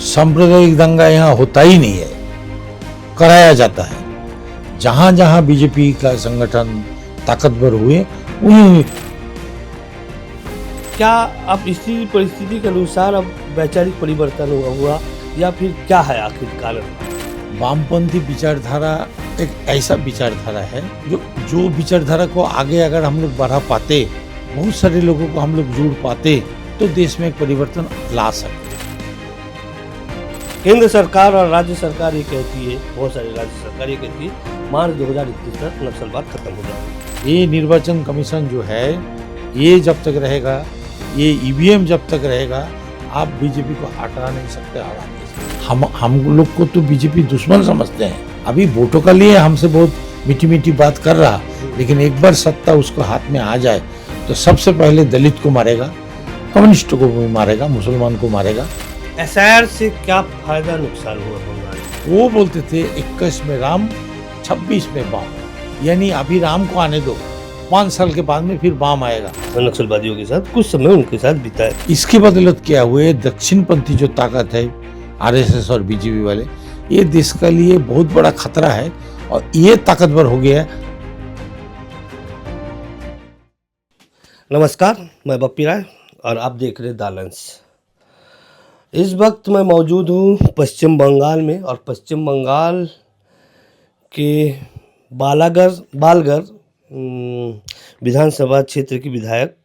सांप्रदायिक दंगा यहाँ होता ही नहीं है, कराया जाता है। जहां जहां बीजेपी का संगठन ताकतवर हुए उन्हीं क्या अब इसी परिस्थिति के अनुसार अब वैचारिक परिवर्तन हुआ या फिर क्या है आखिर कारण? वामपंथी विचारधारा एक ऐसा विचारधारा है जो विचारधारा को आगे अगर हम लोग बढ़ा पाते, बहुत सारे लोगों को हम लोग जोड़ पाते, तो देश में एक परिवर्तन ला सकते। केंद्र सरकार और राज्य सरकार ये कहती है, बहुत सारी राज्य सरकार ये कहती है मार्च 2021 तक नक्सलवाद खत्म हो जाएगा। ये निर्वाचन कमीशन जो है, ये जब तक रहेगा, ये ईवीएम जब तक रहेगा, आप बीजेपी को हटा नहीं सकते, हरा नहीं सकते। हम लोग को तो बीजेपी दुश्मन समझते हैं। अभी वोटों का लिए हमसे बहुत मीठी मीठी बात कर रहा, लेकिन एक बार सत्ता उसको हाथ में आ जाए तो सबसे पहले दलित को मारेगा, कम्युनिस्टों को भी मारेगा, मुसलमान को मारेगा। एसआईआर से क्या फायदा नुकसान हुआ बंगाल? वो बोलते थे 21 में राम 26 में बाम, यानी अभी राम को आने दो, 5 साल के बाद में फिर बाम आएगा। नक्सलवादियों के साथ कुछ समय उनके साथ बिताए। इसके बदौलत क्या हुए, दक्षिणपंथी जो ताकत है आरएसएस और बीजेपी वाले, ये देश के लिए बहुत बड़ा खतरा है और ये ताकतवर हो गया है। नमस्कार, मैं बप्पी राय और आप देख रहे दालंस। इस वक्त मैं मौजूद हूँ पश्चिम बंगाल में और पश्चिम बंगाल के बालगर विधानसभा क्षेत्र की विधायक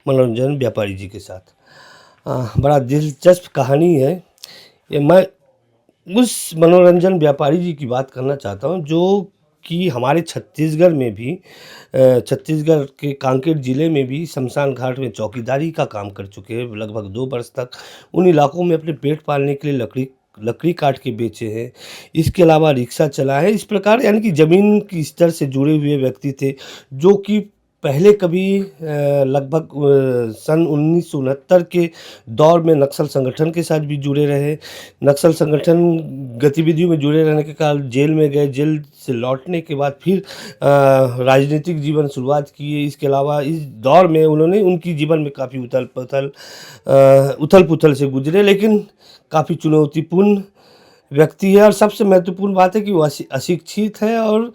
मनोरंजन व्यापारी जी के साथ। बड़ा दिलचस्प कहानी है ये। मैं उस मनोरंजन व्यापारी जी की बात करना चाहता हूँ जो कि हमारे छत्तीसगढ़ में भी, छत्तीसगढ़ के कांकेर ज़िले में भी शमशान घाट में चौकीदारी का काम कर चुके हैं। लगभग 2 वर्ष तक उन इलाकों में अपने पेट पालने के लिए लकड़ी काट के बेचे हैं। इसके अलावा रिक्शा चला है। इस प्रकार यानी कि ज़मीन की स्तर से जुड़े हुए व्यक्ति थे जो कि पहले कभी लगभग सन 1969 के दौर में नक्सल संगठन के साथ भी जुड़े रहे। नक्सल संगठन गतिविधियों में जुड़े रहने के कारण जेल में गए। जेल से लौटने के बाद फिर राजनीतिक जीवन शुरुआत किए। इसके अलावा इस दौर में उन्होंने उनकी जीवन में काफ़ी उथल पुथल से गुजरे, लेकिन काफ़ी चुनौतीपूर्ण व्यक्ति है। और सबसे महत्वपूर्ण बात है कि वो अशिक्षित है और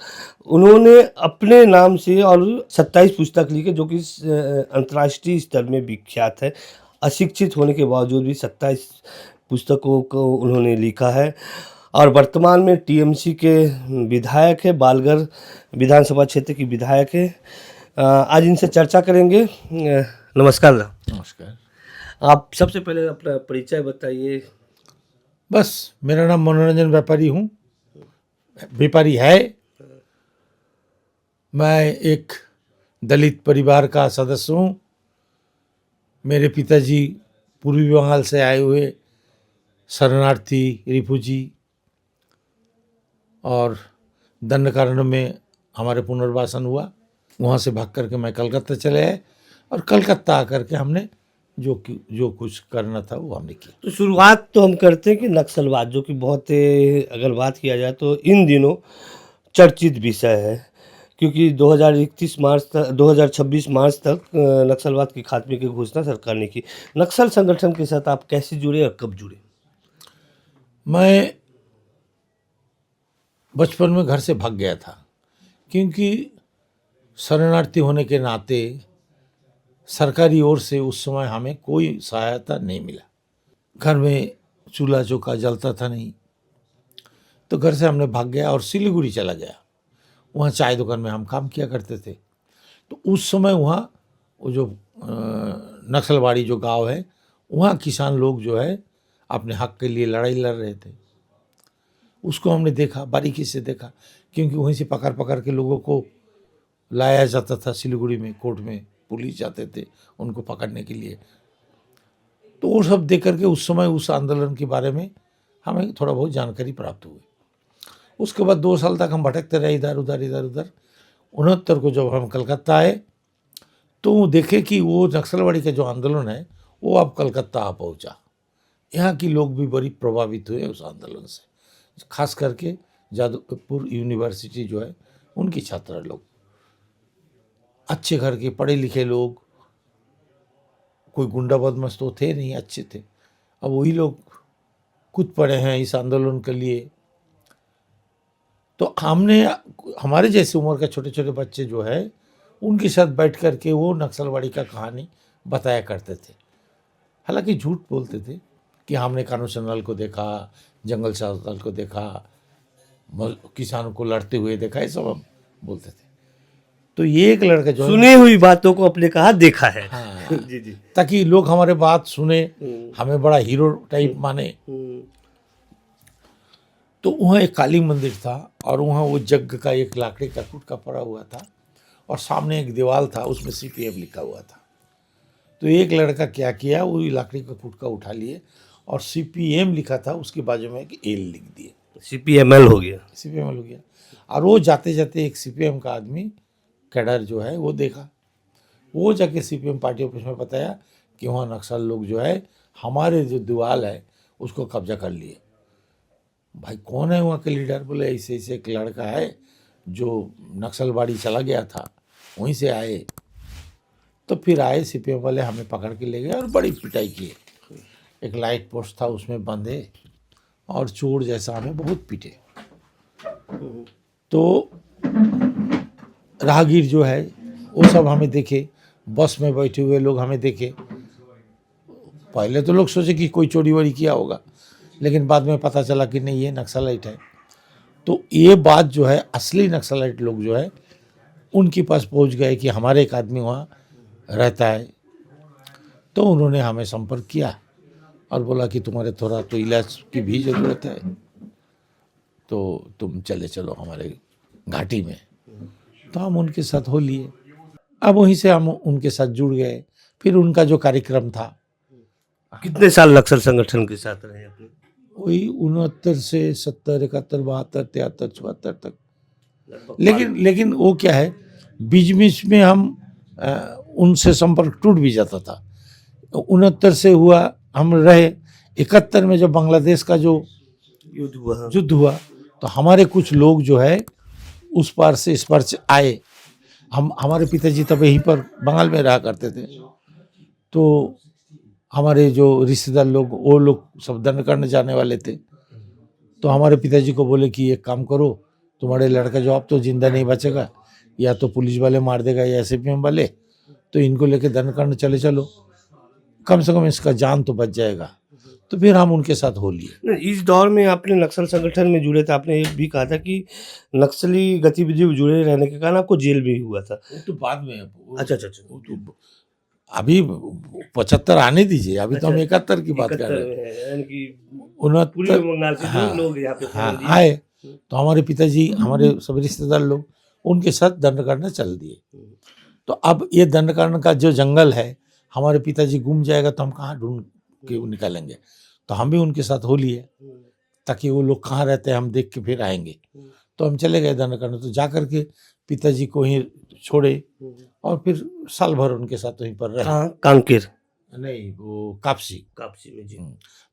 उन्होंने अपने नाम से और 27 पुस्तक लिखे जो कि अंतर्राष्ट्रीय स्तर में विख्यात है। अशिक्षित होने के बावजूद भी 27 पुस्तकों को उन्होंने लिखा है और वर्तमान में टीएमसी के विधायक है, बालगर विधानसभा क्षेत्र की विधायक है। आज इनसे चर्चा करेंगे। नमस्कार। नमस्कार। आप सबसे पहले अपना परिचय बताइए। बस, मेरा नाम मनोरंजन व्यापारी हूँ, व्यापारी है। मैं एक दलित परिवार का सदस्य हूँ। मेरे पिताजी पूर्वी बंगाल से आए हुए शरणार्थी, रिफ्यूजी, और दंडकारण्य में हमारे पुनर्वासन हुआ। वहाँ से भाग करके मैं कलकत्ता चले आए और कलकत्ता आकर के हमने जो कुछ करना था वो हमने किया। तो शुरुआत तो हम करते हैं कि नक्सलवाद, जो कि बहुत अगर बात किया जाए तो इन दिनों चर्चित विषय है, क्योंकि 2026 मार्च तक नक्सलवाद के खात्मे की घोषणा सरकार ने की। नक्सल संगठन के साथ आप कैसे जुड़े और कब जुड़े? मैं बचपन में घर से भाग गया था, क्योंकि शरणार्थी होने के नाते सरकारी ओर से उस समय हमें कोई सहायता नहीं मिला। घर में चूल्हा चौका जलता था नहीं, तो घर से हमने भाग गया और सिलीगुड़ी चला गया। वहाँ चाय दुकान में हम काम किया करते थे। तो उस समय वहाँ वो जो नक्सलवाड़ी जो गांव है, वहाँ किसान लोग जो है अपने हक के लिए लड़ाई लड़ रहे थे। उसको हमने देखा, बारीकी से देखा, क्योंकि वहीं से पकड़ पकड़ के लोगों को लाया जाता था सिलीगुड़ी में। कोर्ट में पुलिस जाते थे उनको पकड़ने के लिए। तो वो सब देख करके उस समय उस आंदोलन के बारे में हमें थोड़ा बहुत जानकारी प्राप्त हुई। उसके बाद 2 साल तक हम भटकते रहे इधर उधर 69 को जब हम कलकत्ता आए तो देखे कि वो नक्सलवाड़ी का जो आंदोलन है वो अब कलकत्ता आ पहुंचा। यहाँ की लोग भी बड़ी प्रभावित हुए उस आंदोलन से, खास करके जादवपुर यूनिवर्सिटी जो है उनकी छात्रा लोग, अच्छे घर के पढ़े लिखे लोग, कोई गुंडा बदमाश तो थे नहीं, अच्छे थे। अब वही लोग कूद पड़े हैं इस आंदोलन के लिए। तो हमने, हमारे जैसे उम्र के छोटे छोटे बच्चे जो है उनके साथ बैठ कर के वो नक्सलवाड़ी का कहानी बताया करते थे। हालांकि झूठ बोलते थे कि हमने कानून नल को देखा, जंगल सफारी को देखा, किसानों को लड़ते हुए देखा, ये सब हम बोलते थे। तो ये एक लड़का जो है, सुनी हुई बातों को अपने कहा देखा है। हाँ, जी जी। ताकि लोग हमारे बात सुने, हमें बड़ा हीरो टाइप माने। तो वहाँ एक काली मंदिर था और वहाँ वो जग का एक लाकड़ी का टुकड़ा पड़ा हुआ था और सामने एक दीवार था, उसमें CPM लिखा हुआ था। तो एक लड़का क्या किया, वो लाकड़ी का टुकड़ा उठा लिए और CPM लिखा था, उसके बाजू में एक L लिख दिए, CPML हो गया। CPM हो गया। और वो जाते जाते एक CPM का आदमी कैडर जो है वो देखा, वो जाके CPM पार्टी ऑफिस में बताया कि वहाँ नक्सल लोग जो है हमारे जो दीवार है उसको कब्जा कर लिए। भाई कौन है वहाँ के लीडर? बोले ऐसे ऐसे एक लड़का है जो नक्सलवाड़ी चला गया था, वहीं से आए। तो फिर आए CPM वाले, हमें पकड़ के ले गए और बड़ी पिटाई की। एक लाइट पोस्ट था उसमें बंधे और चोर जैसा हमें बहुत पीटे। तो राहगीर जो है वो सब हमें देखे, बस में बैठे हुए लोग हमें देखे। पहले तो लोग सोचे कि कोई चोरी वोरी किया होगा, लेकिन बाद में पता चला कि नहीं, ये नक्सलाइट है। तो ये बात जो है, असली नक्सलाइट लोग जो है उनके पास पहुंच गए कि हमारे एक आदमी वहाँ रहता है। तो उन्होंने हमें संपर्क किया और बोला कि तुम्हारे थोड़ा तो इलाज की भी ज़रूरत है, तो तुम चले चलो हमारे घाटी में। तो हम उनके साथ हो लिए। अब वहीं से हम उनके साथ जुड़ गए। फिर उनका जो कार्यक्रम था, कितने साल नक्सल संगठन के साथ रहे अपने? वही 69 से 70, 71, 72, 73, 74 तक। लगभग लेकिन वो क्या है, बीच बीच में हम उनसे संपर्क टूट भी जाता था। 69 से हुआ, हम रहे। 71 में जब बांग्लादेश का जो युद्ध हुआ तो हमारे कुछ लोग जो है उस पार से इस पार से आए। हमारे पिताजी तब यहीं पर बंगाल में रहा करते थे। तो हमारे जो रिश्तेदार लोग, वो लोग सब दंड करने जाने वाले थे। तो हमारे पिताजी को बोले कि एक काम करो, तुम्हारे लड़का जो अब तो जिंदा नहीं बचेगा, या तो पुलिस वाले मार देगा या CPM वाले, तो इनको लेके दंड करने चले चलो, कम से कम इसका जान तो बच जाएगा। तो फिर हम उनके साथ हो लिए। इस दौर में आपने नक्सल संगठन में जुड़े थे, आपने ये भी कहा था कि नक्सली गतिविधि में जुड़े रहने के कारण आपको जेल भी हुआ था। वो तो बाद में। अच्छा अच्छा अच्छा। वो तो अभी 75 आने दीजिए, अभी तो हम 71 की बात कर रहे हैं। 71 यानी कि पूर्वी 69, बंगाल से जो हाँ लोग यहाँ पे थे, हाँ जी। आए। तो हमारे पिताजी, हमारे सब रिश्तेदार लोग उनके साथ दंड करने चल दिए। तो अब ये दंड करने का जो जंगल है, हमारे पिताजी गुम जाएगा तो हम कहाँ ढूंढ के निकालेंगे। तो हम भी उनके साथ हो लिए, ताकि वो लोग कहाँ रहते हैं हम देख के फिर आएंगे। तो हम चले गए दंड करने। तो जा कर के पिताजी को ही छोड़े और फिर साल भर उनके साथ वहीं पर रहे। कहाँ? कांकेर? नहीं, वो कापसी। कापसी में जी।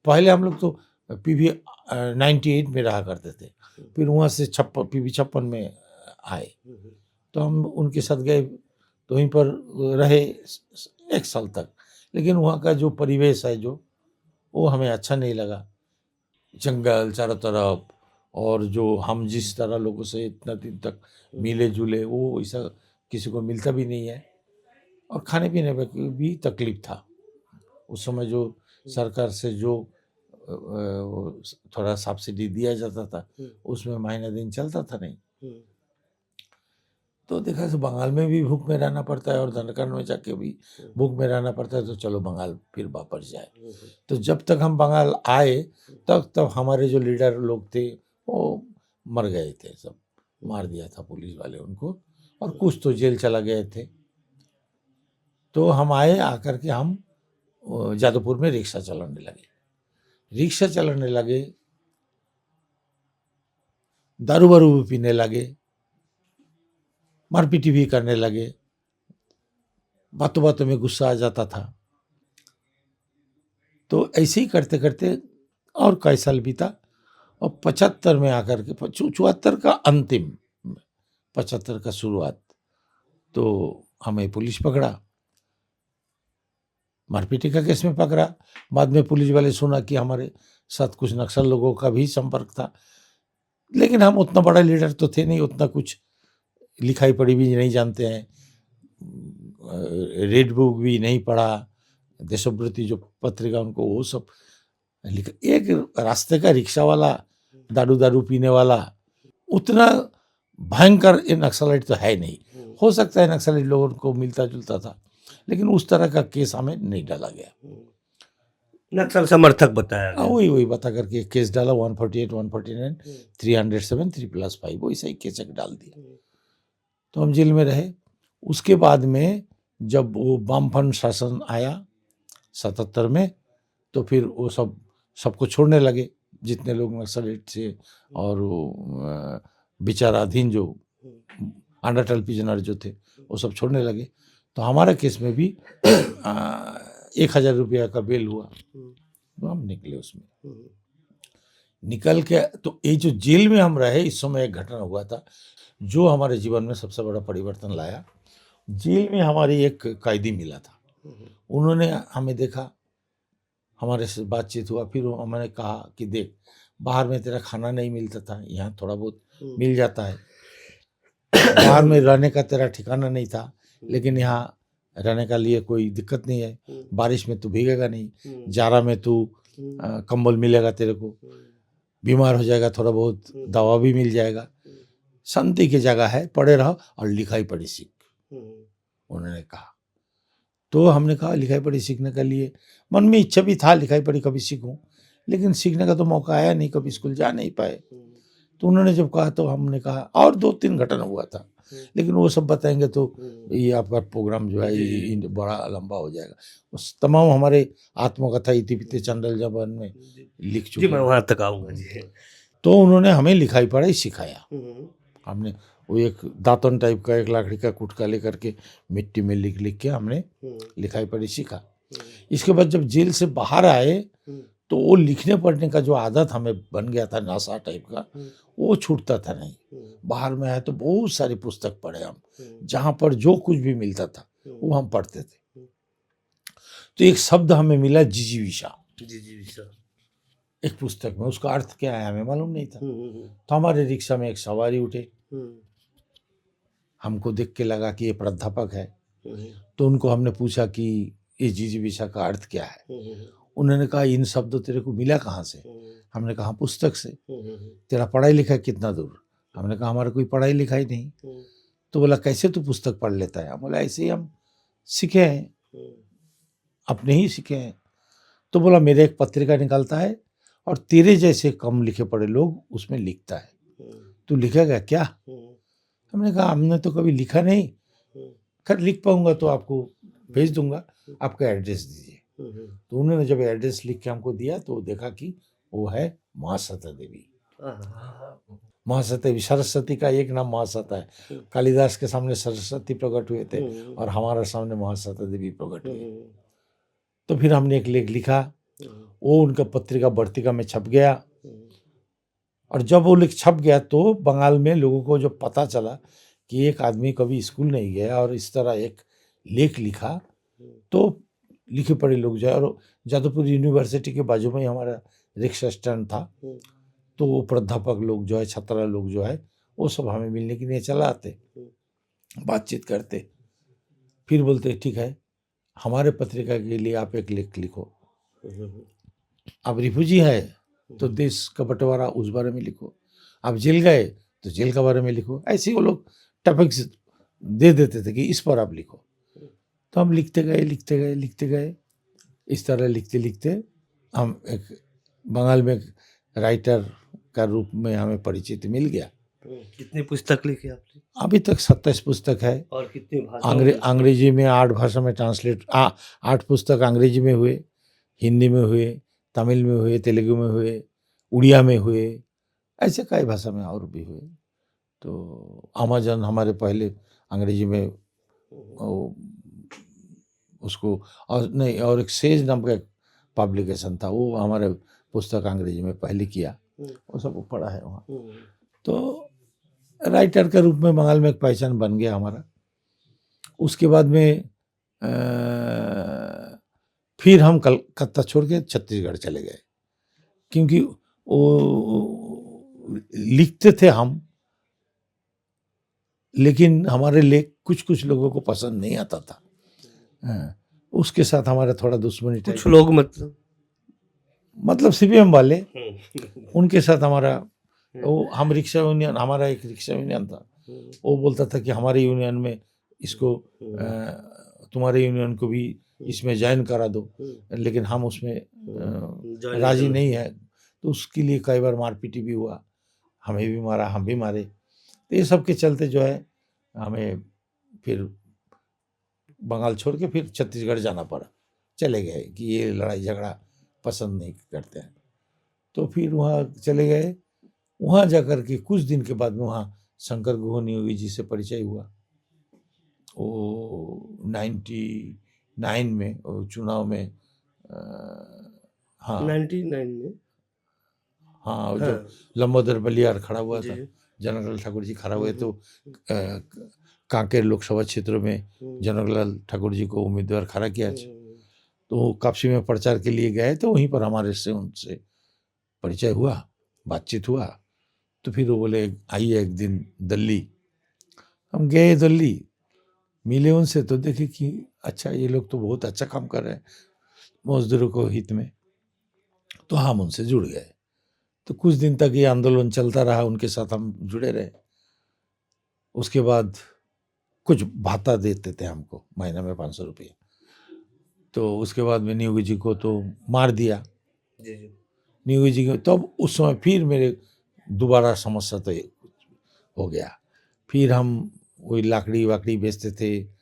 पहले हम लोग तो PV 98 में रहा करते थे, फिर वहाँ से PV 56 में आए। तो हम उनके साथ गए, तो वहीं पर रहे 1 साल तक। लेकिन वहाँ का जो परिवेश है जो, वो हमें अच्छा नहीं लगा। जंगल चारों तरफ, और जो हम जिस तरह लोगों से इतना दिन तक मिले जुले, वो ऐसा किसी को मिलता भी नहीं है। और खाने पीने में भी तकलीफ था। उस समय जो सरकार से जो थोड़ा सब्सिडी दिया जाता था, उसमें महीना दिन चलता था नहीं। तो देखा तो बंगाल में भी भूख में रहना पड़ता है और धनकर में जाके भी भूख में रहना पड़ता है। तो चलो बंगाल फिर वापस जाए। तो जब तक हम बंगाल आए तब हमारे जो लीडर लोग थे वो मर गए थे, सब मार दिया था पुलिस वाले उनको, और कुछ तो जेल चला गए थे। तो हम आए, आकर के हम जादवपुर में रिक्शा चलाने लगे, दारू वारू भी पीने लगे, मारपीटी भी करने लगे, बातों बातों में गुस्सा आ जाता था। तो ऐसे ही करते करते और कई साल बीता, और 75 में आकर के 74 का अंतिम, 75 का शुरुआत, तो हमें पुलिस पकड़ा, मारपीटी का केस में पकड़ा। बाद में पुलिस वाले सुना कि हमारे साथ कुछ नक्सल लोगों का भी संपर्क था, लेकिन हम उतना बड़ा लीडर तो थे नहीं, उतना कुछ लिखाई पढ़ी भी नहीं जानते हैं, रेड बुक भी नहीं पढ़ा, देशोन्नति जो पत्रिका उनको वो सब लिखा। एक रास्ते का रिक्शा वाला दारू दारू पीने वाला उतना भयंकर ये नक्सलाइट तो है नहीं। हो सकता है नक्सलाइट लोगों को मिलता जुलता था, लेकिन उस तरह का केस हमें नहीं डाला गया। नक्सल समर्थक बताया गया। वही वही बता करके केस डाला 148, 149, 307, 3+5 वैसा ही केस एक डाल दिया। तो हम जेल में रहे। उसके बाद में जब वो वामपंथ शासन आया 77 में, तो फिर वो सबको छोड़ने लगे, जितने लोग नक्सलाइट थे और विचाराधीन जो अंडरटल प्रिजनर जो थे वो सब छोड़ने लगे। तो हमारा केस में भी 1000 रुपया का बेल हुआ, तो हम निकले उसमें। निकल के तो ये जो जेल में हम रहे, इस समय एक घटना हुआ था जो हमारे जीवन में सबसे बड़ा परिवर्तन लाया। जेल में हमारी एक कैदी मिला था, उन्होंने हमें देखा, हमारे से बातचीत हुआ, फिर मैंने कहा कि देख, बाहर में तेरा खाना नहीं मिलता था, यहाँ थोड़ा बहुत मिल जाता है, बाहर में रहने का तेरा ठिकाना नहीं था, लेकिन यहाँ रहने का लिए कोई दिक्कत नहीं है, बारिश में तू भीगेगा नहीं, जाड़ा में तू कंबल मिलेगा तेरे को, बीमार हो जाएगा थोड़ा बहुत दवा भी मिल जाएगा, शांति की जगह है, पढ़े रहो और लिखाई पढ़ी सीख, उन्होंने कहा। तो हमने कहा लिखाई पढ़ी सीखने के लिए मन में इच्छा भी था, लिखाई पढ़ी कभी सीखूं, लेकिन सीखने का तो मौका आया नहीं, कभी स्कूल जा नहीं पाए। तो उन्होंने जब कहा तो हमने कहा, और 2-3 घटना हुआ था, लेकिन वो सब बताएंगे तो ये आपका प्रोग्राम जो है ये बड़ा लंबा हो जाएगा। उस तमाम हमारे आत्मकथा इतिपिते चंडल जबान में लिख जी, चुके मैं हैं। वहाँ तक आऊँगा जी। तो उन्होंने हमें लिखाई पढ़ाई सिखाया। हमने वो एक दातन टाइप का एक लकड़ी का कुटका लेकर के मिट्टी में लिख लिख के हमने लिखाई पढ़ी सीखा। इसके बाद जब जेल से बाहर आए तो वो लिखने पढ़ने का जो आदत हमें बन गया था, नशा टाइप का, वो छूटता था नहीं। बाहर में आए तो बहुत सारी पुस्तक पढ़े हम, जहाँ पर जो कुछ भी मिलता था वो हम पढ़ते थे। तो एक शब्द हमें मिला जिजीविषा, एक पुस्तक में, उसका अर्थ क्या है हमें मालूम नहीं था। तो हमारे रिक्शा में एक सवारी उठे, हमको देख के लगा कि ये प्राध्यापक है, तो उनको हमने पूछा कि ये जिजीविषा का अर्थ क्या है। उन्होंने कहा इन शब्द तेरे को मिला कहाँ से? हमने कहा पुस्तक से। तेरा पढ़ाई लिखाई कितना दूर? हमने कहा हमारा कोई पढ़ाई लिखाई नहीं। तो बोला कैसे तू पुस्तक पढ़ लेता है? हम बोला ऐसे ही हम सीखे हैं, अपने ही सीखे हैं। तो बोला मेरे एक पत्रिका निकलता है और तेरे जैसे कम लिखे पढ़े लोग उसमें लिखता है, तू लिखेगा क्या? हमने कहा हमने तो कभी लिखा नहीं, खैर लिख पाऊंगा तो आपको भेज दूंगा, आपका एड्रेस दीजिए। तो उन्होंने जब एड्रेस लिख के हमको दिया तो देखा कि वो है महासती देवी। महासती देवी, सरस्वती का एक नाम महासती है। कालिदास के सामने सरस्वती प्रकट हुए थे और हमारे सामने महासती देवी प्रकट हुए। तो फिर हमने एक लेख लिखा, वो उनका पत्रिका वर्तिका में छप गया। और जब वो लेख छप गया तो बंगाल में लोगों को जब पता चला कि एक आदमी कभी स्कूल नहीं गया और इस तरह एक लेख लिखा, तो लिखे पढ़े लोग जो है, और जादवपुर यूनिवर्सिटी के बाजू में ही हमारा रिक्शा स्टैंड था, तो वो प्राध्यापक लोग जो है, छात्रा लोग जो है, वो सब हमें मिलने के लिए चला आते, बातचीत करते, फिर बोलते ठीक है हमारे पत्रिका के लिए आप एक लेख लिखो, आप रिफ्यूजी है तो देश का बंटवारा उस बारे में लिखो, आप जेल गए तो जेल के बारे में लिखो। ऐसे वो लोग टॉपिक्स दे देते थे कि इस पर आप लिखो। तो हम लिखते गए। इस तरह लिखते लिखते हम एक बंगाल में राइटर का रूप में हमें परिचित मिल गया। कितनी पुस्तक लिखी आपने? अभी तक 27 पुस्तक है। और कितनी भाषा? अंग्रेजी में 8 भाषा में ट्रांसलेट, 8 पुस्तक अंग्रेजी में हुए, हिंदी में हुए, तमिल में हुए, तेलुगु में हुए, उड़िया में हुए, ऐसे कई भाषा में और भी हुए। तो अमेजन हमारे पहले अंग्रेजी में उसको, और नहीं, और एक सेज नाम का पब्लिकेशन था, वो हमारे पुस्तक अंग्रेजी में पहले किया, वो सब पढ़ा है वहाँ। तो राइटर के रूप में बंगाल में एक पहचान बन गया हमारा। उसके बाद में फिर हम कलकत्ता छोड़ के छत्तीसगढ़ चले गए। क्योंकि वो लिखते थे हम, लेकिन हमारे लेख कुछ कुछ लोगों को पसंद नहीं आता था। हाँ, उसके साथ हमारा थोड़ा दुश्मनी टाइप, कुछ लोग मतलब सीपीएम वाले, मतलब उनके साथ हमारा, वो हम रिक्शा यूनियन, हमारा एक रिक्शा यूनियन था, वो बोलता था कि हमारे यूनियन में इसको तुम्हारे यूनियन को भी इसमें ज्वाइन करा दो, लेकिन हम उसमें राजी नहीं है। तो उसके लिए कई बार मारपीटी भी हुआ, हमें भी मारा, हम भी मारे। तो ये सब के चलते जो है हमें फिर बंगाल छोड़ के फिर छत्तीसगढ़ जाना पड़ा, चले गए कि ये लड़ाई झगड़ा पसंद नहीं करते हैं। तो फिर वहाँ चले गए। वहाँ जाकर के कुछ दिन के बाद में वहाँ शंकर गुह नियोगी जी से परिचय हुआ। वो 99 में वो चुनाव में हाँ 99 में हाँ, वो जो लंबोदर बलियार खड़ा हुआ था, जनकलाल ठाकुर जी खड़ा हुए, तो कांकेर लोकसभा क्षेत्र में जनकलाल ठाकुर जी को उम्मीदवार खड़ा किया। तो कापसी में प्रचार के लिए गए, तो वहीं पर हमारे से उनसे परिचय हुआ, बातचीत हुआ। तो फिर वो बोले आइए एक दिन दिल्ली। हम गए दिल्ली, मिले उनसे, तो देखे कि अच्छा ये लोग तो बहुत अच्छा काम कर रहे हैं मजदूरों को हित में। तो हम उनसे जुड़ गए। तो कुछ दिन तक ये आंदोलन चलता रहा, उनके साथ हम जुड़े रहे। उसके बाद कुछ भाता देते थे हमको, महीने में 500 रुपये। तो उसके बाद में नियोगी जी को तो मार दिया। नियोगी जी को तब उस समय फिर मेरे दोबारा समस्या तो हो गया। फिर हम वही लाकड़ी वाकड़ी बेचते थे,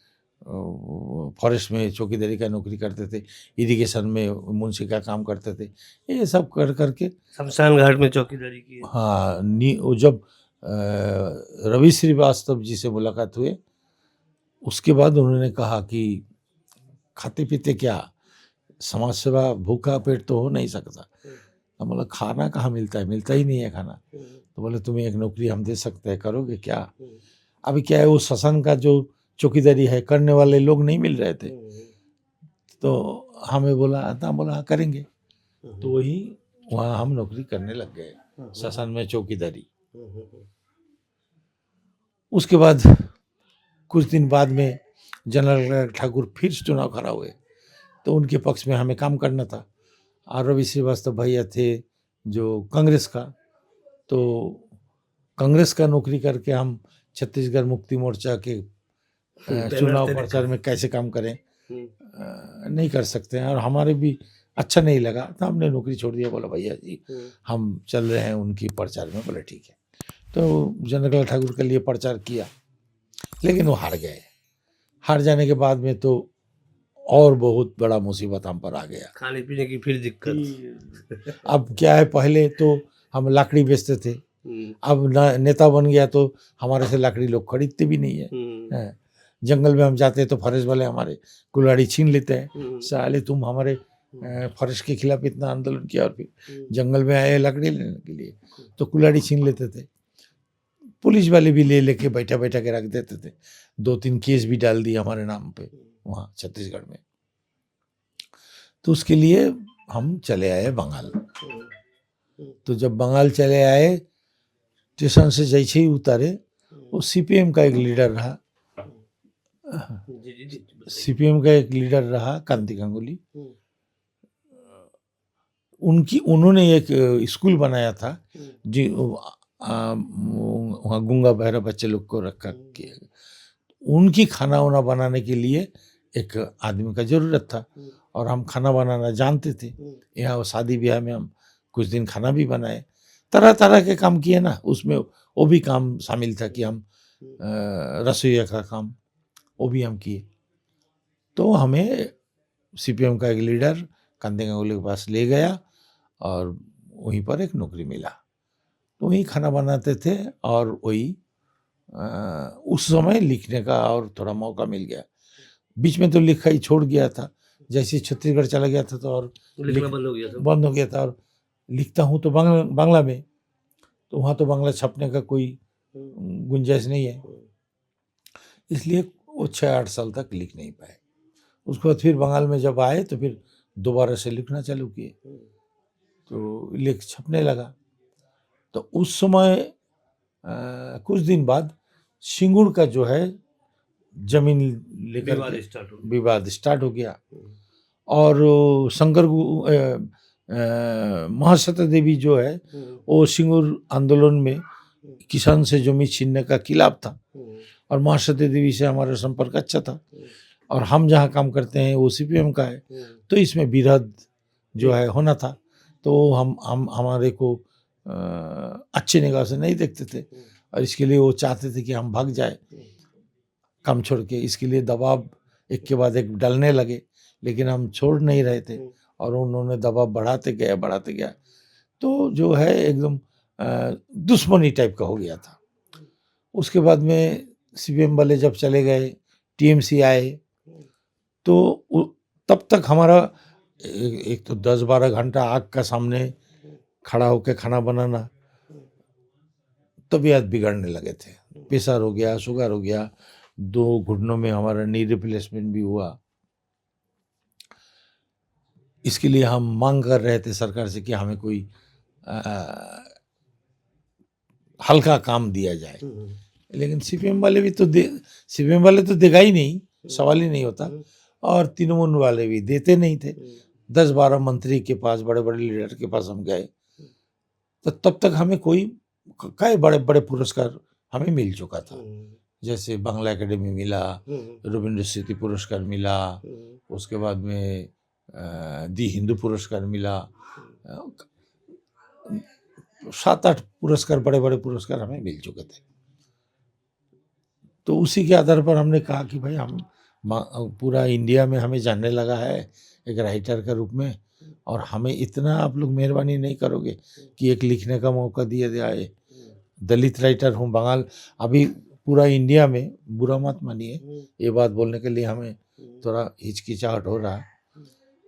फॉरेस्ट में चौकीदारी का नौकरी करते थे, इरिगेशन में मुंशी का काम करते थे, ये सब कर करके शमशान घाट में चौकीदारी की। हाँ वो जब रवि श्रीवास्तव जी से मुलाकात हुए, उसके बाद उन्होंने कहा कि खाते पीते क्या, समाज सेवा भूखा पेट तो हो नहीं सकता। तो बोला खाना कहाँ मिलता है, मिलता ही नहीं है खाना। तो बोले तुम्हें एक नौकरी हम दे सकते हैं, करोगे क्या? अभी क्या है, वो शासन का जो चौकीदारी है करने वाले लोग नहीं मिल रहे थे। तो हमें बोला था, बोला हाँ करेंगे। तो वही वहाँ हम नौकरी करने लग गए, शासन में चौकीदारी। उसके बाद कुछ दिन बाद में जनरल ठाकुर फिर चुनाव खड़ा हुए, तो उनके पक्ष में हमें काम करना था। और रवि श्रीवास्तव भैया थे जो कांग्रेस का, तो कांग्रेस का नौकरी करके हम छत्तीसगढ़ मुक्ति मोर्चा के चुनाव प्रचार में कैसे काम करें, नहीं कर सकते हैं। और हमारे भी अच्छा नहीं लगा, तो हमने नौकरी छोड़ दिया। बोला भैया जी हम चल रहे हैं उनकी प्रचार में। बोले ठीक है। तो जनरल ठाकुर के लिए प्रचार किया, लेकिन वो हार गए। हार जाने के बाद में तो और बहुत बड़ा मुसीबत हम पर आ गया। खाने पीने की फिर दिक्कत। अब क्या है, पहले तो हम लकड़ी बेचते थे, अब नेता बन गया तो हमारे से लकड़ी लोग खरीदते भी नहीं है। हैं। जंगल में हम जाते हैं तो फॉरेस्ट वाले हमारे कुल्हाड़ी छीन लेते हैं। साले तुम हमारे फॉरेस्ट के खिलाफ इतना आंदोलन किया और फिर जंगल में आए लकड़ी लेने के लिए, तो कुल्हाड़ी छीन लेते थे। पुलिस वाले भी ले लेके बैठा बैठा के रख देते थे। 2-3 केस भी डाल दिए हमारे नाम पे वहाँ छत्तीसगढ़ में। तो उसके लिए हम चले आए बंगाल। तो जब बंगाल चले आए, स्टेशन से जैसे ही उतारे, वो सीपीएम का एक लीडर रहा, सीपीएम का एक लीडर रहा कांति गांगुली। उन्होंने एक स्कूल बनाया था जी, वहाँ गूंगा बहरा बच्चे लोग को रखा के, उनकी खाना वाना बनाने के लिए एक आदमी का ज़रूरत था। और हम खाना बनाना जानते थे। यहाँ शादी ब्याह में हम कुछ दिन खाना भी बनाए, तरह तरह के काम किए ना। उसमें वो भी काम शामिल था कि हम रसोईया का काम वो भी हम किए। तो हमें सीपीएम का एक लीडर कांति गांगुली के पास ले गया और वहीं पर एक नौकरी मिला। तो वहीं खाना बनाते थे और वही उस समय लिखने का और थोड़ा मौका मिल गया। बीच में तो लिखा ही छोड़ गया था, जैसे छत्तीसगढ़ चला गया था तो और लिखना बंद हो गया था। और लिखता हूँ तो बांग्ला में, तो वहाँ तो बांग्ला छपने का कोई गुंजाइश नहीं है, इसलिए वो 6-8 साल तक लिख नहीं पाए। उसके बाद फिर बंगाल में जब आए तो फिर दोबारा से लिखना चालू किए। तो लेख छपने लगा। तो उस समय कुछ दिन बाद सिंगुर का जो है जमीन लेकर विवाद के स्टार्ट हो विवाद स्टार्ट हो गया। और महासती देवी जो है वो सिंगुर आंदोलन में किसान से जमीन छीनने का खिलाफ था, और महासती देवी से हमारा संपर्क अच्छा था, और हम जहाँ काम करते हैं वो सीपीएम का है, तो इसमें विरोध जो है होना था। तो हम हमारे को अच्छी निगाह से नहीं देखते थे, और इसके लिए वो चाहते थे कि हम भाग जाए काम छोड़ के। इसके लिए दबाव एक के बाद एक डालने लगे, लेकिन हम छोड़ नहीं रहे थे, और उन्होंने दबाव बढ़ाते गया। तो जो है एकदम दुश्मनी टाइप का हो गया था। उसके बाद में सीपीएम वाले जब चले गए, टीएमसी आए, तो तब तक हमारा एक तो 10-12 घंटा आग का सामने खड़ा होकर खाना बनाना, तबीयत बिगड़ने लगे थे। प्रेशर हो गया, शुगर हो गया, 2 घुटनों में हमारा नी रिप्लेसमेंट भी हुआ। इसके लिए हम मांग कर रहे थे सरकार से कि हमें कोई हल्का काम दिया जाए, लेकिन सीपीएम वाले तो देगा ही नहीं, सवाल ही नहीं होता, और तृणमूल वाले भी देते नहीं थे। 10-12 मंत्री के पास, बड़े बड़े लीडर के पास हम गए, तो तब तक हमें कोई कई बड़े बड़े पुरस्कार हमें मिल चुका था। जैसे बांग्ला एकेडमी मिला, रविंद्र स्मृति पुरस्कार मिला, उसके बाद में दी हिंदू पुरस्कार मिला, 7-8 पुरस्कार, बड़े बड़े पुरस्कार हमें मिल चुके थे। तो उसी के आधार पर हमने कहा कि भाई हम पूरा इंडिया में हमें जानने लगा है एक राइटर के रूप में, और हमें इतना आप लोग मेहरबानी नहीं करोगे कि एक लिखने का मौका दिया जाए। दलित राइटर हूँ, बंगाल, अभी पूरा इंडिया में, बुरा मत मानिए, ये बात बोलने के लिए हमें थोड़ा हिचकिचाहट हो रहा है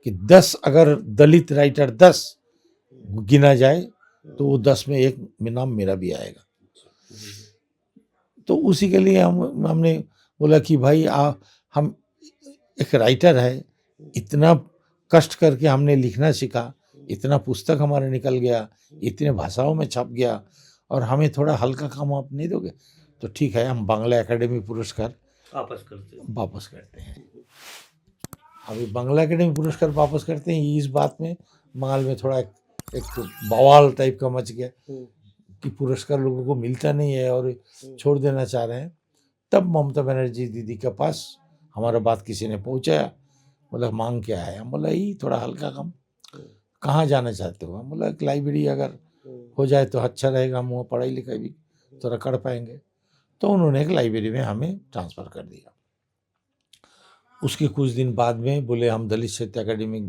कि 10 अगर दलित राइटर 10 गिना जाए तो वो 10 में एक नाम मेरा भी आएगा। तो उसी के लिए हमने बोला कि भाई हम एक राइटर है, इतना कष्ट करके हमने लिखना सीखा, इतना पुस्तक हमारा निकल गया, इतने भाषाओं में छप गया, और हमें थोड़ा हल्का काम आप नहीं दोगे? तो ठीक है, हम बांग्ला एकेडमी पुरस्कार वापस करते हैं। अभी बांग्ला एकेडमी पुरस्कार वापस करते हैं, इस बात में बंगाल में थोड़ा एक बवाल टाइप का मच गया कि पुरस्कार लोगों को मिलता नहीं है और छोड़ देना चाह रहे हैं। तब ममता बनर्जी दीदी के पास हमारा बात किसी ने पहुंचाया, बोला मांग क्या है? हम बोला यही थोड़ा हल्का काम, कहाँ जाना चाहते हो? हम बोला एक लाइब्रेरी अगर हो जाए तो अच्छा रहेगा, हम वहाँ पढ़ाई लिखाई भी थोड़ा कर पाएंगे। तो उन्होंने एक लाइब्रेरी में हमें ट्रांसफ़र कर दिया। उसके कुछ दिन बाद में बोले हम दलित साहित्य अकेडमी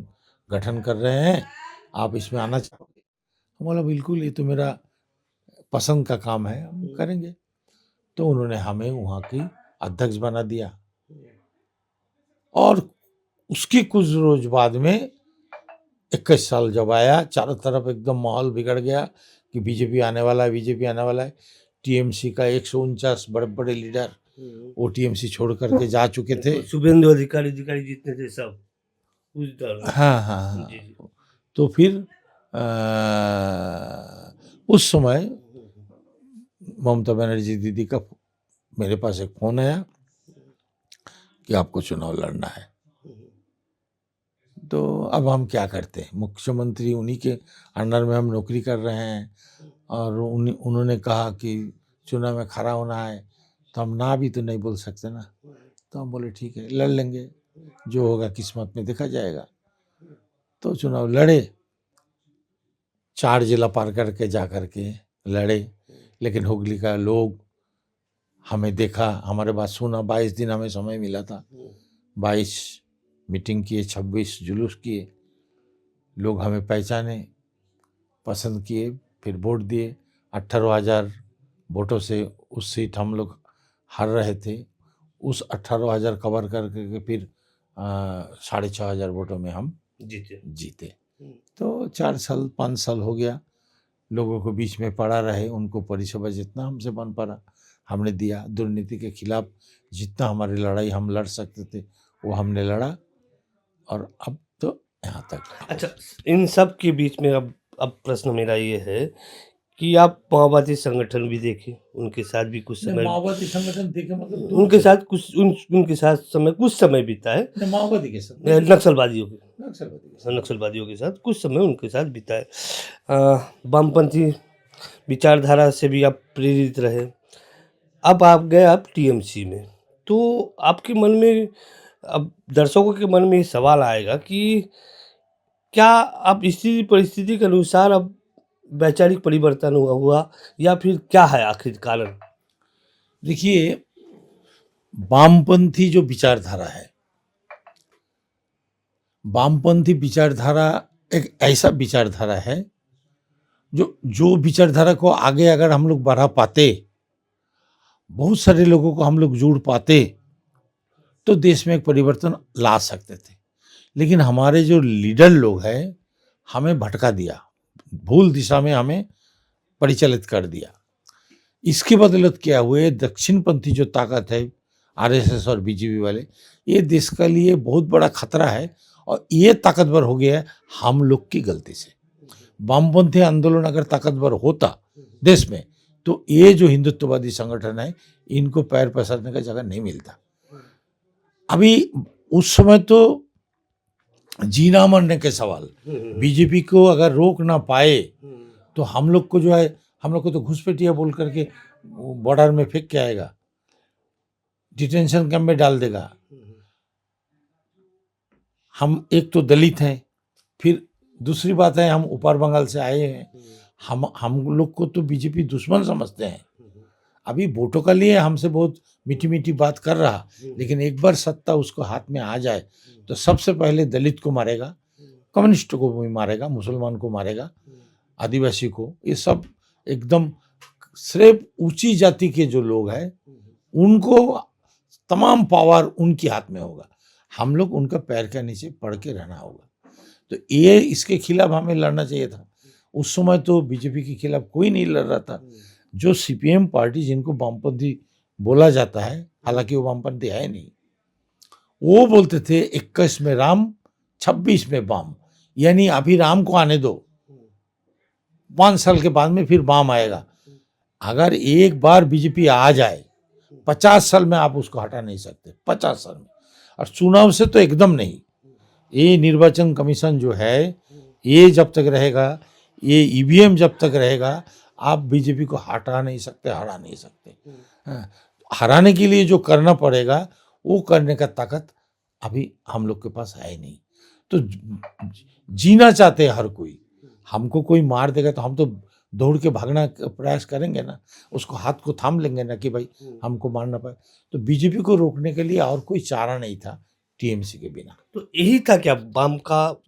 गठन कर रहे हैं, आप इसमें आना चाहोगे? हम बोला बिल्कुल, ये तो मेरा पसंद का काम है, हम करेंगे। तो उन्होंने हमें वहाँ की अध्यक्ष बना दिया, और उसके कुछ रोज बाद में 21 साल जब आया, चारों तरफ एकदम माहौल बिगड़ गया कि बीजेपी आने वाला है। टीएमसी का 149 बड़े बड़े लीडर वो टीएमसी छोड़ करके जा चुके थे। शुभेंदु अधिकारी जितने थे सब उस दौर में। हाँ। जी, जी। तो फिर उस समय ममता बनर्जी दीदी का मेरे पास एक फोन आया कि आपको चुनाव लड़ना है। तो अब हम क्या करते हैं, मुख्यमंत्री उन्हीं के अंडर में हम नौकरी कर रहे हैं, और उन्होंने कहा कि चुनाव में खड़ा होना है, तो हम ना भी तो नहीं बोल सकते ना। तो हम बोले ठीक है, लड़ लेंगे, जो होगा किस्मत में देखा जाएगा। तो चुनाव लड़े, 4 जिला पार करके जा करके लड़े, लेकिन हुगली का लोग हमें देखा, हमारे बात सुना। 22 दिन हमें समय मिला था, 22 मीटिंग किए, 26 जुलूस किए, लोग हमें पहचाने, पसंद किए, फिर वोट दिए। 18,000 वोटों से उस सीट हम लोग हार रहे थे, उस 18,000 कवर करके फिर 6,500 वोटों में हम जीते। तो 4 साल 5 साल हो गया, लोगों को बीच में पड़ा रहे, उनको परिषेवा जितना हमसे बन पड़ा हमने दिया। दुर्नीति के खिलाफ जितना हमारी लड़ाई हम लड़ सकते थे वो हमने लड़ा, और अब तो यहाँ तक। अच्छा, इन सब के बीच में अब अब प्रश्न मेरा ये है कि आप माओवादी संगठन भी देखे, उनके साथ भी कुछ नहीं, समय माओवादी संगठन देखे मतलब दूर उनके से। साथ उनके साथ कुछ समय बीता है। नहीं, माओवादी के साथ नक्सलवादियों के नक्सलवादी के साथ। नक्सलवादियों के साथ कुछ समय उनके साथ बिताए। वामपंथी विचारधारा से भी आप प्रेरित रहे। अब आप गए आप टीएमसी में, तो आपके मन में, अब दर्शकों के मन में ये सवाल आएगा कि क्या अब स्थिति परिस्थिति के अनुसार अब वैचारिक परिवर्तन हुआ या फिर क्या है आखिर कारण? देखिए, वामपंथी जो विचारधारा है, वामपंथी विचारधारा एक ऐसा विचारधारा है जो जो विचारधारा को आगे अगर हम लोग बढ़ा पाते, बहुत सारे लोगों को हम लोग जोड़ पाते, तो देश में एक परिवर्तन ला सकते थे। लेकिन हमारे जो लीडर लोग हैं, हमें भटका दिया, भूल दिशा में हमें परिचालित कर दिया। इसके बदौलत क्या हुए, दक्षिणपंथी जो ताकत है, आरएसएस और बीजेपी वाले, ये देश के लिए बहुत बड़ा खतरा है और ये ताकतवर हो गया है हम लोग की गलती से। वामपंथी आंदोलन अगर ताकतवर होता देश में, तो ये जो हिंदुत्ववादी संगठन है, इनको पैर पसारने का जगह नहीं मिलता। अभी उस समय तो जीना मरने के सवाल, बीजेपी को अगर रोक ना पाए तो हम लोग को जो है, हम लोग को तो घुसपैठिया बोल करके बॉर्डर में फेंक के आएगा, डिटेंशन कैंप में डाल देगा। हम एक तो दलित हैं, फिर दूसरी बात है हम ऊपर बंगाल से आए हैं, हम लोग को तो बीजेपी दुश्मन समझते हैं। अभी वोटों का लिए हमसे बहुत मीठी मीठी बात कर रहा, लेकिन एक बार सत्ता उसको हाथ में आ जाए तो सबसे पहले दलित को मारेगा, कम्युनिस्ट को भी मारेगा, मुसलमान को मारेगा, आदिवासी को, ये सब एकदम सिर्फ ऊंची जाति के जो लोग हैं उनको तमाम पावर उनके हाथ में होगा। हम लोग उनका पैर के नीचे पड़ के रहना होगा। तो ये इसके खिलाफ हमें लड़ना चाहिए था। उस समय तो बीजेपी के खिलाफ कोई नहीं लड़ रहा था। जो सीपीएम पार्टी जिनको वामपंथी बोला जाता है, हालांकि वो वामपंथी है नहीं, वो बोलते थे 21 में राम 26 में वाम, यानी अभी राम को आने दो, 5 साल के बाद में फिर वाम आएगा। अगर एक बार बीजेपी आ जाए 50 साल में आप उसको हटा नहीं सकते, 50 साल में। और चुनाव से तो एकदम नहीं। ये निर्वाचन कमीशन जो है, ये जब तक रहेगा, ये ईवीएम जब तक रहेगा, आप बीजेपी को हटा नहीं सकते, हरा नहीं सकते। हाँ, हराने के लिए जो करना पड़ेगा वो करने का ताकत अभी हम लोग के पास है नहीं। तो जीना चाहते हैं हर कोई, हमको कोई मार देगा तो हम तो दौड़ के भागना का प्रयास करेंगे ना, उसको हाथ को थाम लेंगे ना कि भाई हमको मारना पाए। तो बीजेपी को रोकने के लिए और कोई चारा नहीं था टीएमसी के बिना। तो यही था क्या वाम का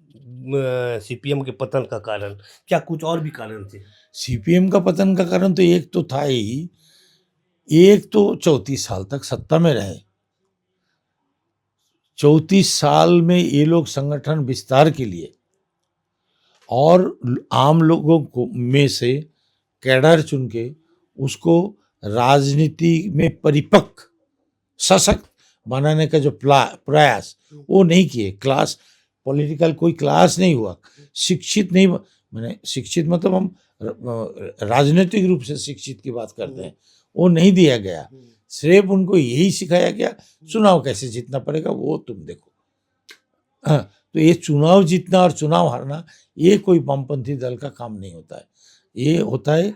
सीपीएम के पतन का कारण? क्या कुछ और भी कारण थे? सीपीएम का पतन का कारण तो एक तो था ही, एक तो 34 साल तक सत्ता में रहे, 34 साल में ये लोग संगठन विस्तार के लिए और आम लोगों को में से कैडर चुन के उसको राजनीति में परिपक्व सशक्त बनाने का जो प्रयास वो नहीं किए। क्लास पॉलिटिकल कोई क्लास नहीं हुआ, शिक्षित नहीं, मैंने शिक्षित मतलब हम राजनीतिक रूप से शिक्षित की बात करते हैं, वो नहीं दिया गया। सिर्फ उनको यही सिखाया गया चुनाव कैसे जीतना पड़ेगा वो तुम देखो। हाँ, तो ये चुनाव जीतना और चुनाव हारना ये कोई वामपंथी दल का काम नहीं होता है। ये होता है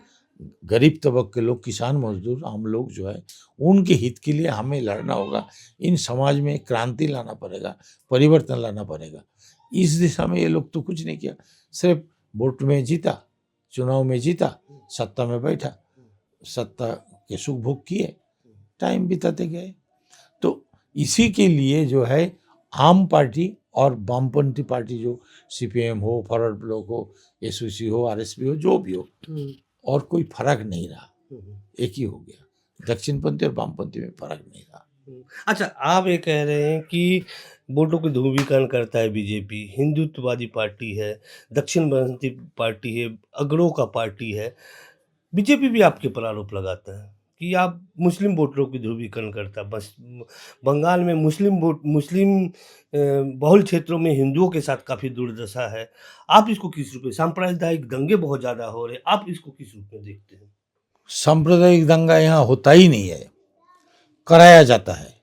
गरीब तबके के लोग, किसान मजदूर आम लोग जो है, उनके हित के लिए हमें लड़ना होगा। इन समाज में क्रांति लाना पड़ेगा, परिवर्तन लाना पड़ेगा। इस दिशा में ये लोग तो कुछ नहीं किया, सिर्फ वोट में जीता, चुनाव में जीता, सत्ता में बैठा, सत्ता के सुख भोग किए, टाइम बिताते गए। तो इसी के लिए जो है आम पार्टी और वामपंथी पार्टी जो सीपीएम हो, फॉरवर्ड ब्लॉक हो, एसयूसी हो, आरएसपी हो, जो भी हो, और कोई फर्क नहीं रहा, एक ही हो गया। दक्षिणपंथी और वामपंथी में फर्क नहीं रहा। अच्छा, आप ये कह रहे हैं कि वोटों के ध्रुवीकरण करता है बीजेपी, हिंदुत्ववादी पार्टी है, दक्षिणपंथी पार्टी है, अगड़ों का पार्टी है। बीजेपी भी आपके पर आरोप लगाता है कि आप मुस्लिम वोटरों की ध्रुवीकरण करता, बस बंगाल में मुस्लिम बहुल क्षेत्रों में हिंदुओं के साथ काफ़ी दुर्दशा है। आप इसको किस रूप में, सांप्रदायिक दंगे बहुत ज़्यादा हो रहे हैं, आप इसको किस रूप में देखते हैं? सांप्रदायिक दंगा यहाँ होता ही नहीं है, कराया जाता है।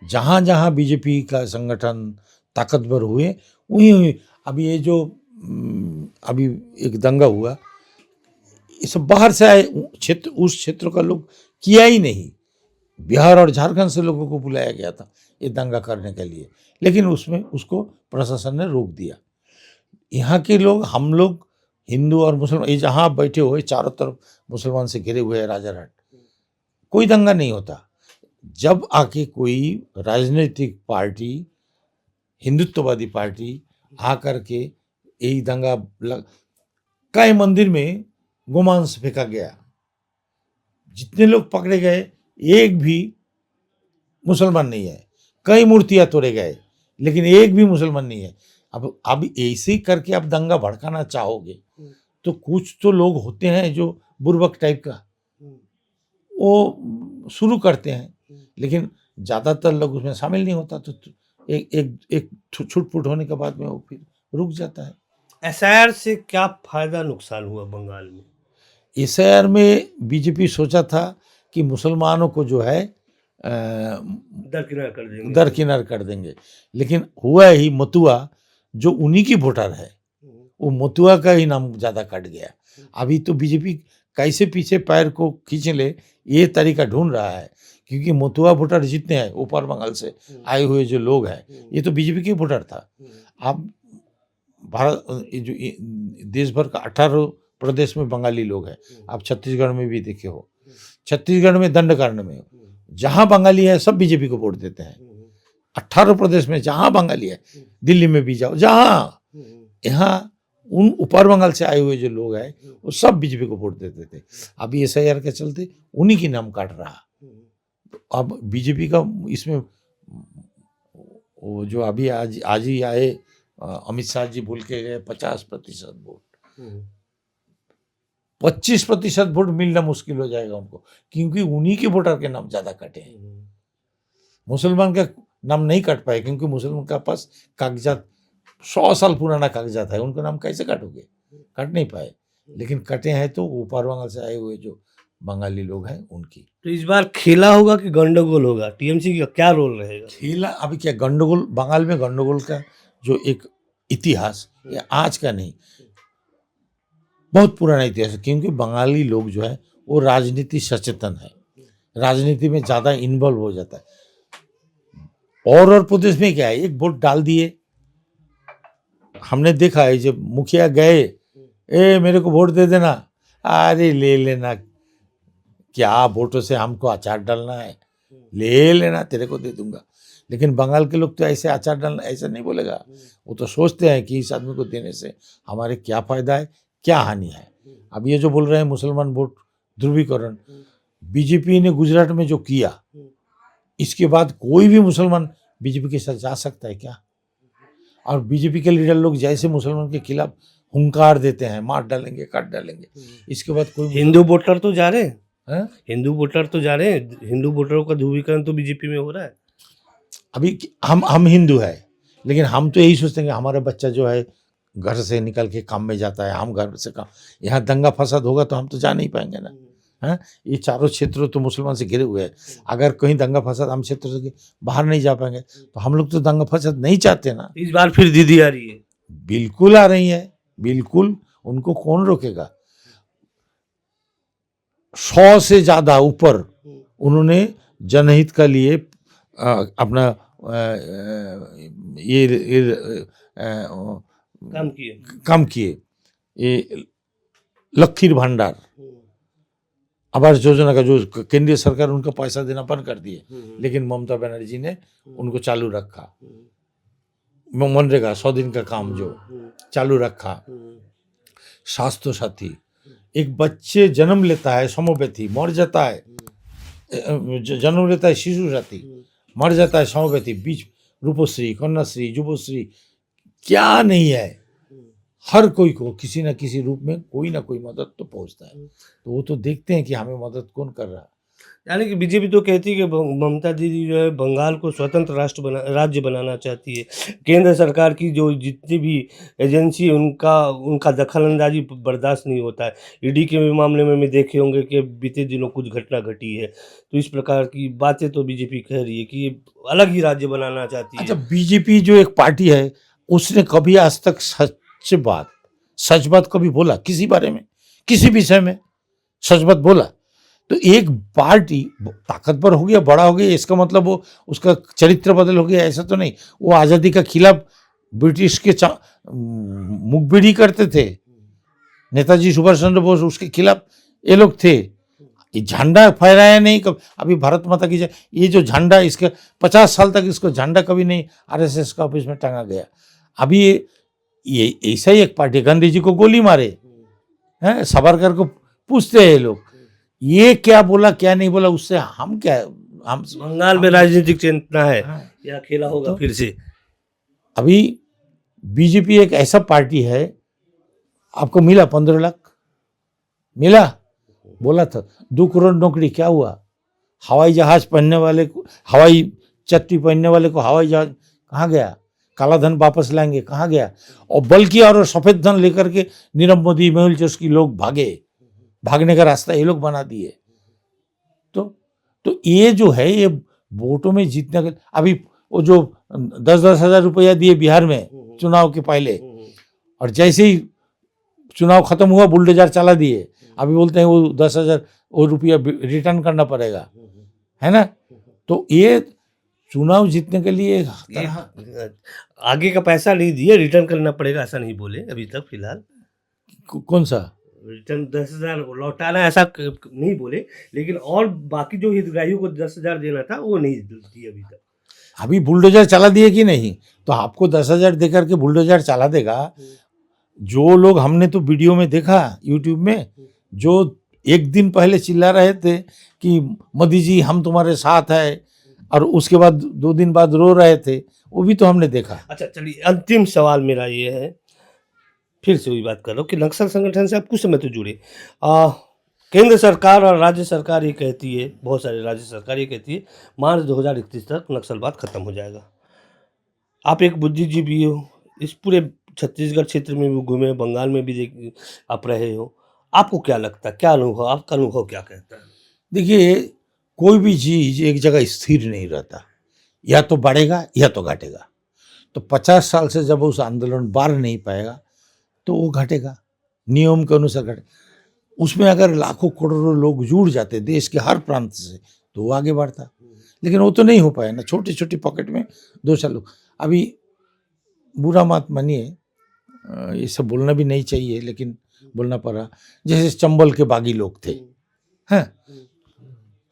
जहाँ जहाँ बीजेपी का संगठन ताकतवर हुए वहीं वहीं अभी ये जो अभी एक दंगा हुआ, ये सब बाहर से आए क्षेत्र, उस क्षेत्र का लोग किया ही नहीं। बिहार और झारखंड से लोगों को बुलाया गया था ये दंगा करने के लिए, लेकिन उसमें उसको प्रशासन ने रोक दिया। यहाँ के लोग, हम लोग हिंदू और मुसलमान, ये जहाँ आप बैठे हुए चारों तरफ मुसलमान से घिरे हुए हैं राजारहाट, कोई दंगा नहीं होता। जब आके कोई राजनीतिक पार्टी, हिंदुत्ववादी पार्टी आकर के यही दंगा कई मंदिर में गोमांस फेंका गया, जितने लोग पकड़े गए एक भी मुसलमान नहीं है। कई मूर्तियां तोड़े गए लेकिन एक भी मुसलमान नहीं है। अब ऐसे ही करके आप दंगा भड़काना चाहोगे तो कुछ तो लोग होते हैं जो बुर्बक टाइप का, वो शुरू करते हैं, लेकिन ज़्यादातर लोग उसमें शामिल नहीं होता। तो एक छुटपुट होने के बाद में वो फिर रुक जाता है। एसआईआर से क्या फायदा नुकसान हुआ बंगाल में? एसआईआर में बीजेपी सोचा था कि मुसलमानों को जो है दरकिनार कर देंगे, दरकिनार कर देंगे, लेकिन हुआ ही मतुआ जो उन्हीं की वोटर है, वो मतुआ का ही नाम ज़्यादा कट गया। अभी तो बीजेपी कैसे पीछे पैर को खींच ले ये तरीका ढूंढ रहा है, क्योंकि मतुआ वोटर जितने हैं ऊपर बंगाल से आए हुए जो लोग हैं, ये तो बीजेपी के वोटर था। अब भारत जो देश भर का 18 प्रदेश में बंगाली लोग हैं। आप छत्तीसगढ़ में भी देखे हो, छत्तीसगढ़ में दंडकारण में जहाँ बंगाली है सब बीजेपी को वोट देते हैं। 18 प्रदेश में जहाँ बंगाली है, दिल्ली में भी जाओ, जहाँ यहाँ उन ऊपर बंगाल से आए हुए जो लोग हैं वो सब बीजेपी को वोट देते थे। अभी एसआईआर के चलते उन्हीं की नाम काट रहा। अब बीजेपी का इसमें वो जो अभी आज ही आए अमित शाह जी बोल के गए 50% वोट, 25% वोट मिलना मुश्किल हो जाएगा उनको, क्योंकि उन्हीं के वोटर के नाम ज्यादा कटे हैं। मुसलमान का नाम नहीं कट पाए क्योंकि मुसलमान का पास कागजात 100 साल पुराना कागजात है, उनका नाम कैसे काटोगे, कट नहीं पाए। लेकिन कटे हैं तो ऊपर बंगाल से आए हुए जो बंगाली लोग हैं उनकी। तो इस बार खेला होगा कि गंडगोल होगा? टीएमसी का क्या रोल रहेगा? खेला अभी क्या, गंडगोल बंगाल में गंडगोल का जो एक इतिहास, ये आज का नहीं, बहुत पुराना इतिहास है। क्योंकि बंगाली लोग जो है वो राजनीति सचेतन है, राजनीति में ज्यादा इन्वॉल्व हो जाता है। और प्रदेश में क्या है, एक वोट डाल दिए, हमने देखा है जब मुखिया गए, ए मेरे को वोट दे देना, अरे ले लेना, क्या वोटों से हमको अचार डालना है, ले लेना तेरे को दे दूंगा। लेकिन बंगाल के लोग तो ऐसे अचार डालना ऐसा नहीं बोलेगा, वो तो सोचते हैं कि इस आदमी को देने से हमारे क्या फायदा है, क्या हानि है। अब ये जो बोल रहे हैं मुसलमान वोट ध्रुवीकरण, बीजेपी ने गुजरात में जो किया, इसके बाद कोई भी मुसलमान बीजेपी के साथ जा सकता है क्या? और बीजेपी के लीडर लोग जैसे मुसलमान के खिलाफ हुंकार देते हैं, मार डालेंगे, काट डालेंगे, इसके बाद कोई हिंदू वोटर तो जा रहे हैं, हिंदू वोटर तो जा रहे हैं, हिंदू वोटरों का ध्रुवीकरण तो बीजेपी में हो रहा है। अभी हम हिंदू है, लेकिन हम तो यही सोचते हैं कि हमारा बच्चा जो है घर से निकल के काम में जाता है, हम घर से काम, यहाँ दंगा फसाद होगा तो हम तो जा नहीं पाएंगे ना। हाँ, ये चारों क्षेत्र तो मुसलमान से घिरे हुए हैं, अगर कहीं दंगा फसाद हम क्षेत्र से बाहर नहीं जा पाएंगे तो हम लोग तो दंगा फसाद नहीं चाहते ना। इस बार फिर दीदी आ रही है, बिल्कुल आ रही है, बिल्कुल, उनको कौन रोकेगा। 100 से ज्यादा ऊपर उन्होंने जनहित का लिए अपना ये काम किए। ये लखीर भंडार आवास योजना का जो केंद्रीय सरकार उनका पैसा देना बंद कर दिए, लेकिन ममता बनर्जी ने उनको चालू रखा। मनरेगा 100 दिन का काम जो चालू रखा। स्वास्थ्य साथी, एक बच्चे जन्म लेता है समोपैथी, मर जाता है, जन्म लेता है शिशु साथी, मर जाता है समोपैथी, बीच रूपश्री, कन्याश्री, जुबश्री, क्या नहीं है, हर कोई को किसी न किसी रूप में कोई ना कोई मदद तो पहुंचता है। तो वो तो देखते हैं कि हमें मदद कौन कर रहा है। यानी कि बीजेपी तो कहती है कि ममता दीदी जो है बंगाल को स्वतंत्र राज्य बनाना चाहती है। केंद्र सरकार की जो जितनी भी एजेंसी है उनका उनका दखल-अंदाज़ी बर्दाश्त नहीं होता है। ईडी के मामले में देखे होंगे कि बीते दिनों कुछ घटना घटी है। तो इस प्रकार की बातें तो बीजेपी कह रही है कि ये अलग ही राज्य बनाना चाहती अच्छा, है। बीजेपी जो एक पार्टी है, उसने कभी आज तक सच बात कभी बोला किसी बारे में, किसी विषय में सच बात बोला? तो एक पार्टी ताकतवर हो गया, बड़ा हो गया, इसका मतलब वो उसका चरित्र बदल हो गया, ऐसा तो नहीं। वो आज़ादी का खिलाफ ब्रिटिश के मुखबिरी करते थे। नेताजी सुभाष चंद्र बोस उसके खिलाफ ये लोग थे। ये झंडा फहराया नहीं कब। अभी भारत माता की जय, ये जो झंडा, इसका 50 साल तक इसको झंडा कभी नहीं आरएसएस का ऑफिस में टांगा गया। अभी ये ऐसा ही एक पार्टी, गांधी जी को गोली मारे हैं, सावरकर को पूछते हैं ये लोग, ये क्या बोला क्या नहीं बोला, उससे हम क्या, हम बंगाल में राजनीतिक चेतना है हाँ। या खेला होगा तो फिर से। अभी बीजेपी एक ऐसा पार्टी है, आपको मिला 15 लाख मिला, बोला था 2 करोड़ नौकरी, क्या हुआ? हवाई जहाज पहनने वाले को, हवाई चट्टी पहनने वाले को हवाई जहाज कहाँ गया? काला धन वापस लाएंगे, कहाँ गया? और बल्कि और सफेद धन लेकर के नीरव मोदी, मेहुल चोस्की लोग भागे, भागने का रास्ता ये लोग बना दिए। तो ये जो है, ये वोटों में जीतने का, अभी वो जो 10-10 हजार रुपया दिए बिहार में चुनाव के पहले, और जैसे ही चुनाव खत्म हुआ बुलडोजर चला दिए। अभी बोलते हैं वो 10,000 वो रुपया रिटर्न करना पड़ेगा, है ना? तो ये चुनाव जीतने के लिए आगे का पैसा नहीं दिए, रिटर्न करना पड़ेगा ऐसा नहीं बोले अभी तक फिलहाल। कौन सा रिटर्न 10,000 लौटाना ऐसा नहीं बोले, लेकिन और बाकी जो हितग्राहियों को 10,000 देना था वो नहीं दिए अभी तक। अभी बुलडोजर चला दिए कि नहीं? तो आपको 10,000 देकर के बुलडोजर चला देगा। जो लोग, हमने तो वीडियो में देखा यूट्यूब में, जो एक दिन पहले चिल्ला रहे थे कि मोदी जी हम तुम्हारे साथ है, और उसके बाद 2 दिन बाद रो रहे थे, वो भी तो हमने देखा। अच्छा चलिए, अंतिम सवाल मेरा ये है, फिर से वही बात कर रहा हूँ कि नक्सल संगठन से आप कुछ समय तो जुड़े। केंद्र सरकार और राज्य सरकार ये कहती है, बहुत सारे राज्य सरकार ये कहती है मार्च 2031 तक नक्सलवाद खत्म हो जाएगा। आप एक बुद्धिजीवी हो, इस पूरे छत्तीसगढ़ क्षेत्र में भी घूमे, बंगाल में भी आप रहे हो, आपको क्या लगता है, क्या अनुभव, आपका अनुभव क्या कहता है? देखिए, कोई भी चीज एक जगह स्थिर नहीं रहता, या तो बढ़ेगा या तो घटेगा। तो 50 साल से जब उस आंदोलन बढ़ नहीं पाएगा तो वो घटेगा, नियम के अनुसार घटे। उसमें अगर लाखों करोड़ों लोग जुड़ जाते देश के हर प्रांत से, तो वो आगे बढ़ता। लेकिन वो तो नहीं हो पाया ना, छोटी छोटी पॉकेट में 2-4 लोग। अभी बुरा मत मानिए, ये सब बोलना भी नहीं चाहिए, लेकिन बोलना पड़ा। जैसे चंबल के बागी लोग थे, हैं,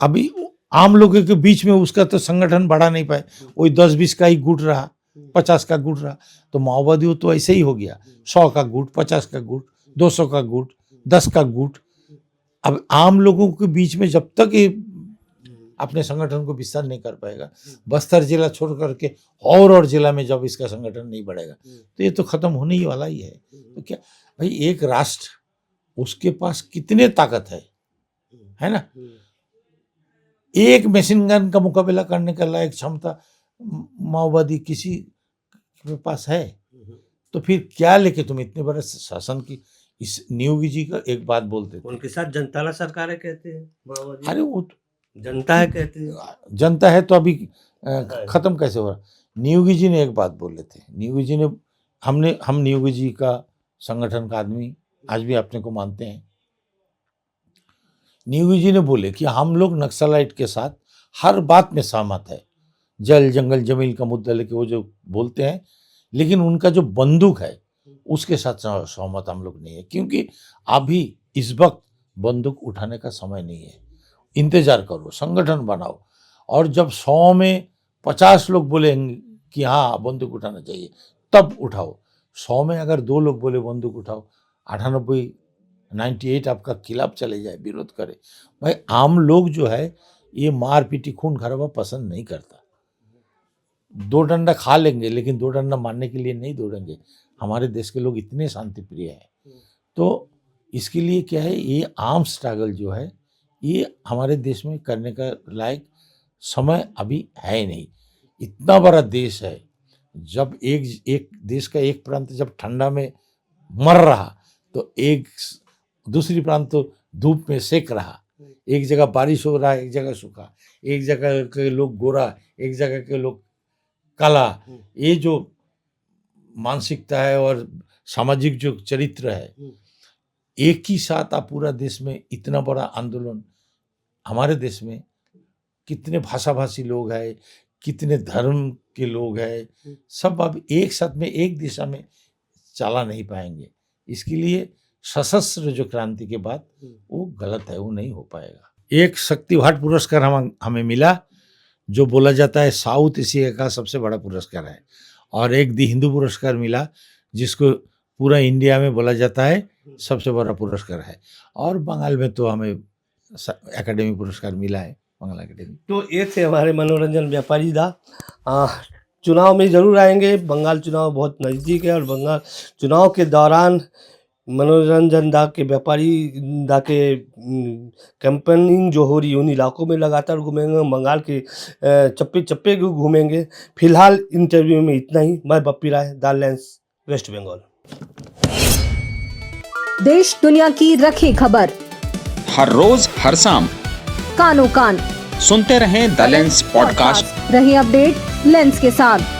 अभी आम लोगों के बीच में उसका तो संगठन बढ़ा नहीं पाए, वही 10-20 का ही गुट रहा, 50 का गुट रहा। तो माओवादी तो ऐसे ही हो गया, 100 का गुट, 50 का गुट, 200 का गुट, 10 का गुट। अब आम लोगों के बीच में जब तक ये अपने संगठन को विस्तार नहीं कर पाएगा, बस्तर जिला छोड़ करके और जिला में जब इसका संगठन नहीं बढ़ेगा, तो ये तो खत्म होने ही वाला ही है। तो क्या भाई, एक राष्ट्र, उसके पास कितने ताकत है ना? एक मशीन गन का मुकाबला करने का लायक क्षमता माओवादी किसी के पास है? तो फिर क्या लेके तुम इतने बड़े शासन की, इस नियोगी जी का एक बात बोलते थे, उनके साथ जनता ला सरकार है कहते हैं माओवादी। अरे वो जनता है कहते हैं। जनता है तो अभी खत्म कैसे हो रहा? नियोगी जी ने एक बात बोले थे, नियोगी जी ने, हम नियोगी जी का संगठन का आदमी आज भी अपने को मानते हैं। नियोगी जी ने बोले कि हम लोग नक्सलाइट के साथ हर बात में सहमत है, जल जंगल जमीन का मुद्दा लेके वो जो बोलते हैं, लेकिन उनका जो बंदूक है उसके साथ सहमत हम लोग नहीं है, क्योंकि अभी इस वक्त बंदूक उठाने का समय नहीं है। इंतजार करो, संगठन बनाओ, और जब 100 में 50 लोग बोलेंगे कि हाँ बंदूक उठाना चाहिए, तब उठाओ। 100 में अगर 2 लोग बोले बंदूक उठाओ, 98 आपका खिलाफ चले जाए, विरोध करे। भाई आम लोग जो है ये मार पीटी खून खराबा पसंद नहीं करता। 2 डंडा खा लेंगे, लेकिन 2 डंडा मारने के लिए नहीं दौड़ेंगे। हमारे देश के लोग इतने शांति प्रिय हैं। तो इसके लिए क्या है, ये आर्म स्ट्रगल जो है ये हमारे देश में करने का लायक समय अभी है नहीं। इतना बड़ा देश है, जब एक देश का एक प्रांत जब ठंडा में मर रहा तो एक दूसरी प्रांत तो धूप में सेक रहा, एक जगह बारिश हो रहा है, एक जगह सूखा, एक जगह के लोग गोरा, एक जगह के लोग काला। ये जो मानसिकता है और सामाजिक जो चरित्र है, एक ही साथ आप पूरा देश में इतना बड़ा आंदोलन, हमारे देश में कितने भाषाभाषी लोग हैं, कितने धर्म के लोग हैं, सब अब एक साथ में एक दिशा में चला नहीं पाएंगे। इसके लिए सशस्त्र जो क्रांति के बाद वो गलत है, वो नहीं हो पाएगा। एक शक्तिवाट पुरस्कार हमें मिला, जो बोला जाता है साउथ एशिया का सबसे बड़ा पुरस्कार है, और एक दी हिंदू पुरस्कार मिला, जिसको पूरा इंडिया में बोला जाता है सबसे बड़ा पुरस्कार है। और बंगाल में तो हमें एकेडमी पुरस्कार मिला है, बंगाल एकेडमी। तो ये थे हमारे मनोरंजन व्यापारी दा। चुनाव में ज़रूर आएंगे, बंगाल चुनाव बहुत नज़दीक है, और बंगाल चुनाव के दौरान मनोरंजन दा के व्यापारी दा के कैंपेनिंग जो हो रही है उन इलाकों में लगातार घूमेंगे, बंगाल के चप्पे चप्पे घूमेंगे। फिलहाल इंटरव्यू में इतना ही। मैं बप्पी राय, द लेंस, वेस्ट बंगाल। देश दुनिया की रखी खबर हर रोज हर शाम कानो कान सुनते रहें द लेंस पॉडकास्ट। रही अपडेट लेंस के साथ।